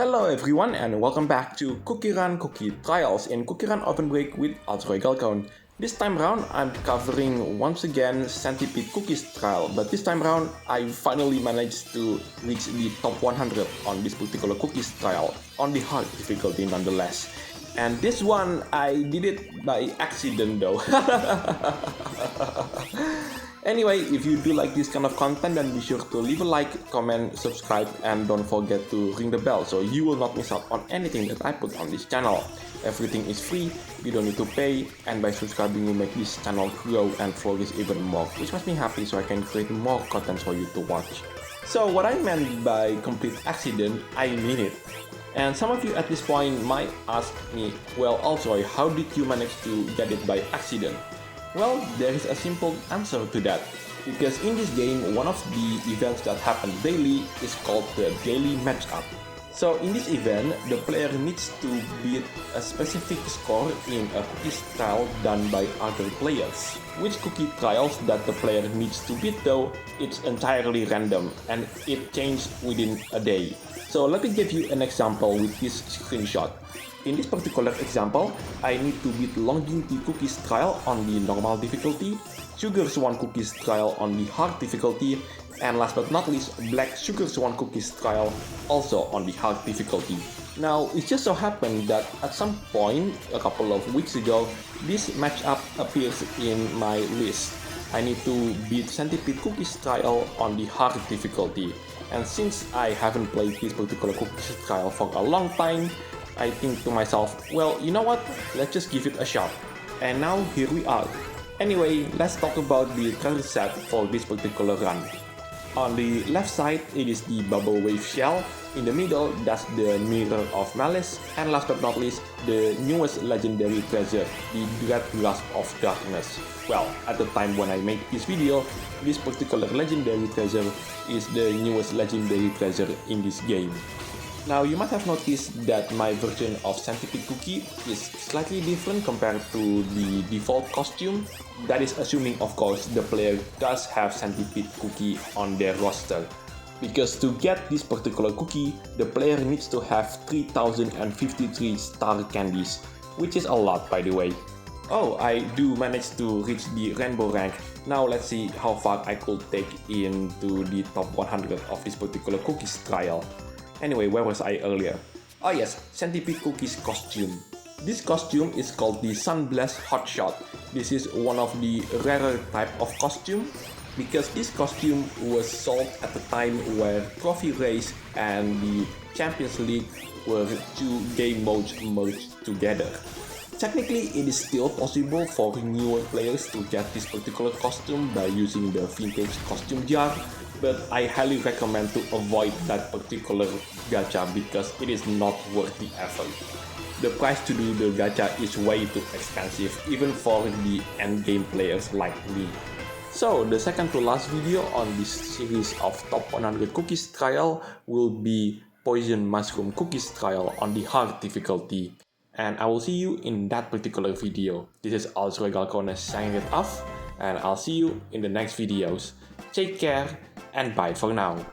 Hello everyone and welcome back to CookieRun Cookietrials in CookieRunOvenBreak with Galcone. This time around I'm covering once again Centipedecookietrial, but this time around I finally managed to reach the top 100 on this particular cookies trial, on the hard difficulty nonetheless. And this one I did it by accident though. Anyway, if you do like this kind of content, then be sure to leave a like, comment, subscribe, and don't forget to ring the bell so you will not miss out on anything that I put on this channel. Everything is free, you don't need to pay, and by subscribing you make this channel grow and flourish even more, which makes me happy so I can create more content for you to watch. So what I meant by complete accident, I mean it. And some of you at this point might ask me, well, also, how did you manage to get it by accident? Well, there is a simple answer to that, because in this game, one of the events that happens daily is called the daily matchup. So in this event, the player needs to beat a specific score in a cookies trial done by other players. Which cookie trials that the player needs to beat though, it's entirely random and it changes within a day. So let me give you an example with this screenshot. In this particular example, I need to beat Longevity Cookies trial on the normal difficulty, Sugar Swan Cookies trial on the hard difficulty, and last but not least, Black Sugar Swan Cookies trial also on the hard difficulty. Now, it just so happened that at some point, a couple of weeks ago, this matchup appears in my list. I need to beat Centipede Cookies trial on the hard difficulty. And since I haven't played this particular cookies trial for a long time, I think to myself, well, you know what, let's just give it a shot. And now here we are. Anyway, let's talk about the card set for this particular run. On the left side, it is the Bubble Wave Shell. In the middle, that's the Mirror of Malice. And last but not least, the newest legendary treasure, the Dread Grasp of Darkness. Well, at the time when I made this video, this particular legendary treasure is the newest legendary treasure in this game. Now, you might have noticed that my version of Centipedecookie is slightly different compared to the default costume. That is assuming, of course, the player does have Centipedecookie on their roster. Because to get this particular cookie, the player needs to have 3053 star candies, which is a lot by the way. Oh, I do manage to reach the Rainbowrank. Now let's see how far I could take into the top 100 of this particular cookies trial. Anyway, where was I earlier? Oh yes, Centipedecookie's costume. This costume is called the Sunblast Hotshot. This is one of the rarer type of costume because this costume was sold at the time where Trophy Race and the Champions League were two game modes merged together. Technically, it is still possible for newer players to get this particular costume by using the vintage costume jar, but I highly recommend to avoid that particular gacha because it is not worth the effort. The price to do the gacha is way too expensive even for the endgame players like me. So the second to last video on this series of top 100 cookies trial will be Poison Mushroom Cookies trial on the hard difficulty. And I will see you in that particular video. This is Galcone signing it off, and I'll see you in the next videos. Take care and bye for now.